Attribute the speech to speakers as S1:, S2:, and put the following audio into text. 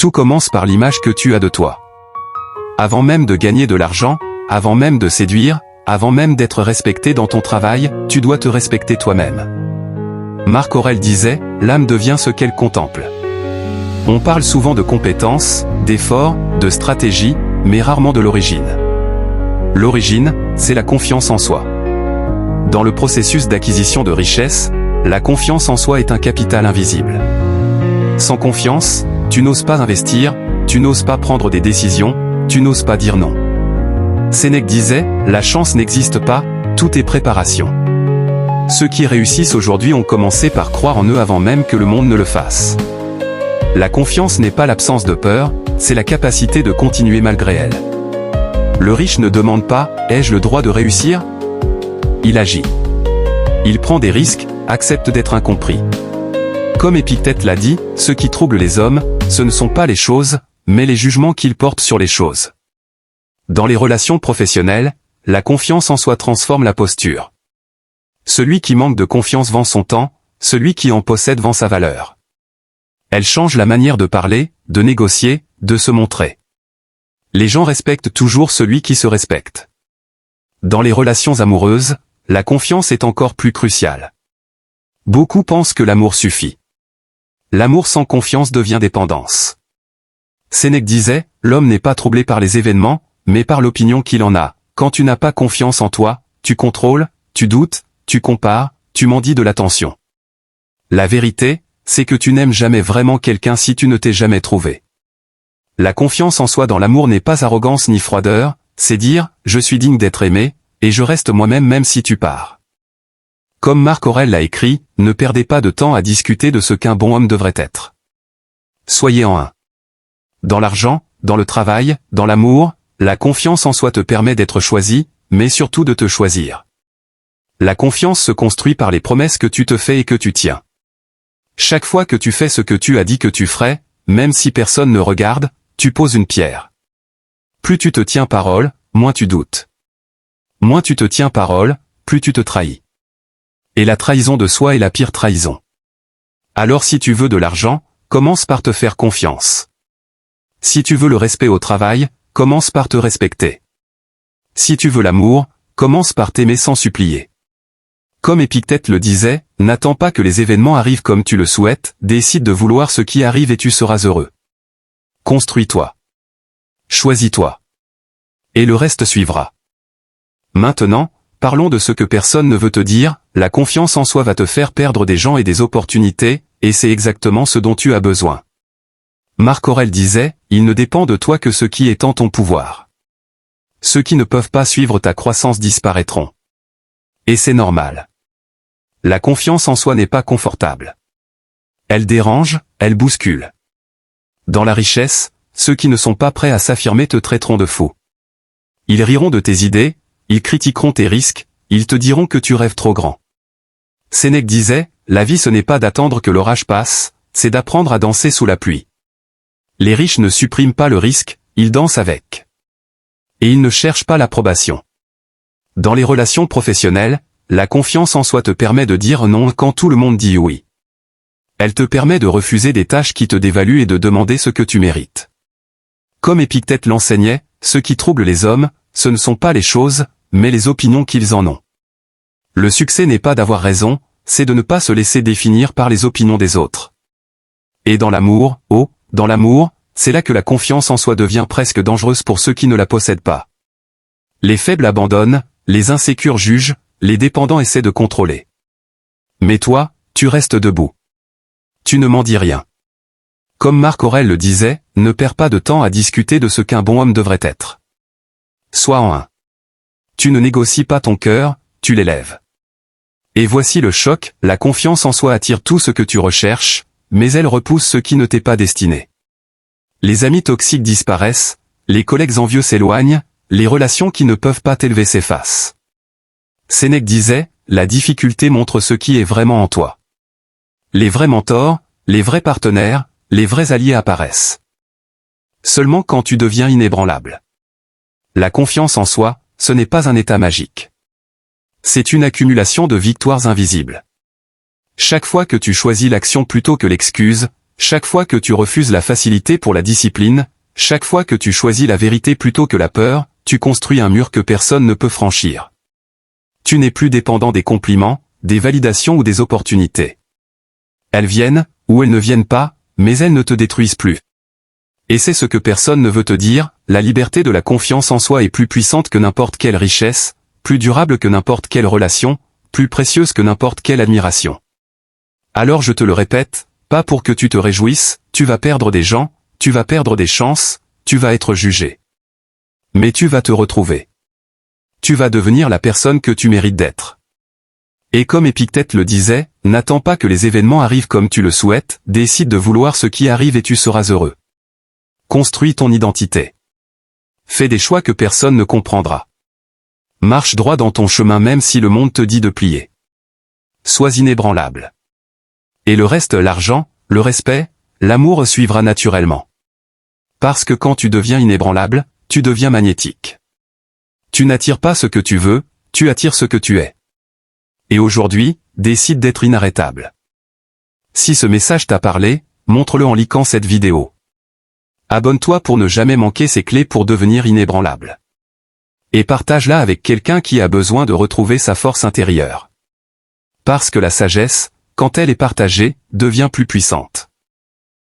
S1: Tout commence par l'image que tu as de toi. Avant même de gagner de l'argent, avant même de séduire, avant même d'être respecté dans ton travail, tu dois te respecter toi-même. Marc Aurèle disait, l'âme devient ce qu'elle contemple. On parle souvent de compétences, d'efforts, de stratégie, mais rarement de l'origine. L'origine, c'est la confiance en soi. Dans le processus d'acquisition de richesse, la confiance en soi est un capital invisible. Sans confiance, tu n'oses pas investir, tu n'oses pas prendre des décisions, tu n'oses pas dire non. Sénèque disait, la chance n'existe pas, tout est préparation. Ceux qui réussissent aujourd'hui ont commencé par croire en eux avant même que le monde ne le fasse. La confiance n'est pas l'absence de peur, c'est la capacité de continuer malgré elle. Le riche ne demande pas « ai-je le droit de réussir ?» Il agit. Il prend des risques, accepte d'être incompris. Comme Épictète l'a dit, ce qui trouble les hommes, ce ne sont pas les choses, mais les jugements qu'ils portent sur les choses. Dans les relations professionnelles, la confiance en soi transforme la posture. Celui qui manque de confiance vend son temps, celui qui en possède vend sa valeur. Elle change la manière de parler, de négocier, de se montrer. Les gens respectent toujours celui qui se respecte. Dans les relations amoureuses, la confiance est encore plus cruciale. Beaucoup pensent que l'amour suffit. L'amour sans confiance devient dépendance. Sénèque disait, l'homme n'est pas troublé par les événements, mais par l'opinion qu'il en a. Quand tu n'as pas confiance en toi, tu contrôles, tu doutes, tu compares, tu m'en dis de l'attention. La vérité, c'est que tu n'aimes jamais vraiment quelqu'un si tu ne t'es jamais trouvé. La confiance en soi dans l'amour n'est pas arrogance ni froideur, c'est dire, je suis digne d'être aimé, et je reste moi-même même si tu pars. Comme Marc Aurèle l'a écrit, ne perdez pas de temps à discuter de ce qu'un bon homme devrait être. Soyez en un. Dans l'argent, dans le travail, dans l'amour, la confiance en soi te permet d'être choisi, mais surtout de te choisir. La confiance se construit par les promesses que tu te fais et que tu tiens. Chaque fois que tu fais ce que tu as dit que tu ferais, même si personne ne regarde, tu poses une pierre. Plus tu te tiens parole, moins tu doutes. Moins tu te tiens parole, plus tu te trahis. Et la trahison de soi est la pire trahison. Alors si tu veux de l'argent, commence par te faire confiance. Si tu veux le respect au travail, commence par te respecter. Si tu veux l'amour, commence par t'aimer sans supplier. Comme Épictète le disait, n'attends pas que les événements arrivent comme tu le souhaites, décide de vouloir ce qui arrive et tu seras heureux. Construis-toi. Choisis-toi. Et le reste suivra. Maintenant, parlons de ce que personne ne veut te dire, la confiance en soi va te faire perdre des gens et des opportunités, et c'est exactement ce dont tu as besoin. Marc Aurèle disait, il ne dépend de toi que ce qui est en ton pouvoir. Ceux qui ne peuvent pas suivre ta croissance disparaîtront. Et c'est normal. La confiance en soi n'est pas confortable. Elle dérange, elle bouscule. Dans la richesse, ceux qui ne sont pas prêts à s'affirmer te traiteront de fou. Ils riront de tes idées, ils critiqueront tes risques, ils te diront que tu rêves trop grand. Sénèque disait, la vie ce n'est pas d'attendre que l'orage passe, c'est d'apprendre à danser sous la pluie. Les riches ne suppriment pas le risque, ils dansent avec. Et ils ne cherchent pas l'approbation. Dans les relations professionnelles, la confiance en soi te permet de dire non quand tout le monde dit oui. Elle te permet de refuser des tâches qui te dévaluent et de demander ce que tu mérites. Comme Épictète l'enseignait, ce qui trouble les hommes, ce ne sont pas les choses, mais les opinions qu'ils en ont. Le succès n'est pas d'avoir raison, c'est de ne pas se laisser définir par les opinions des autres. Et dans l'amour, dans l'amour, c'est là que la confiance en soi devient presque dangereuse pour ceux qui ne la possèdent pas. Les faibles abandonnent, les insécures jugent, les dépendants essaient de contrôler. Mais toi, tu restes debout. Tu ne m'en dis rien. Comme Marc Aurèle le disait, ne perds pas de temps à discuter de ce qu'un bon homme devrait être. Sois en un. Tu ne négocies pas ton cœur, tu l'élèves. Et voici le choc, la confiance en soi attire tout ce que tu recherches, mais elle repousse ce qui ne t'est pas destiné. Les amis toxiques disparaissent, les collègues envieux s'éloignent, les relations qui ne peuvent pas t'élever s'effacent. Sénèque disait, la difficulté montre ce qui est vraiment en toi. Les vrais mentors, les vrais partenaires, les vrais alliés apparaissent. Seulement quand tu deviens inébranlable. La confiance en soi, ce n'est pas un état magique. C'est une accumulation de victoires invisibles. Chaque fois que tu choisis l'action plutôt que l'excuse, Chaque fois que tu refuses la facilité pour la discipline, chaque fois que tu choisis la vérité plutôt que la peur, tu construis un mur que personne ne peut franchir. Tu n'es plus dépendant des compliments, des validations ou des opportunités. Elles viennent, ou elles ne viennent pas, mais elles ne te détruisent plus. Et c'est ce que personne ne veut te dire, la liberté de la confiance en soi est plus puissante que n'importe quelle richesse, plus durable que n'importe quelle relation, plus précieuse que n'importe quelle admiration. Alors je te le répète, pas pour que tu te réjouisses, tu vas perdre des gens, tu vas perdre des chances, tu vas être jugé. Mais tu vas te retrouver. Tu vas devenir la personne que tu mérites d'être. Et comme Épictète le disait, n'attends pas que les événements arrivent comme tu le souhaites, décide de vouloir ce qui arrive et tu seras heureux. Construis ton identité. Fais des choix que personne ne comprendra. Marche droit dans ton chemin même si le monde te dit de plier. Sois inébranlable. Et le reste, l'argent, le respect, l'amour suivra naturellement. Parce que quand tu deviens inébranlable, tu deviens magnétique. Tu n'attires pas ce que tu veux, tu attires ce que tu es. Et aujourd'hui, décide d'être inarrêtable. Si ce message t'a parlé, montre-le en likant cette vidéo. Abonne-toi pour ne jamais manquer ces clés pour devenir inébranlable. Et partage-la avec quelqu'un qui a besoin de retrouver sa force intérieure. Parce que la sagesse, quand elle est partagée, devient plus puissante.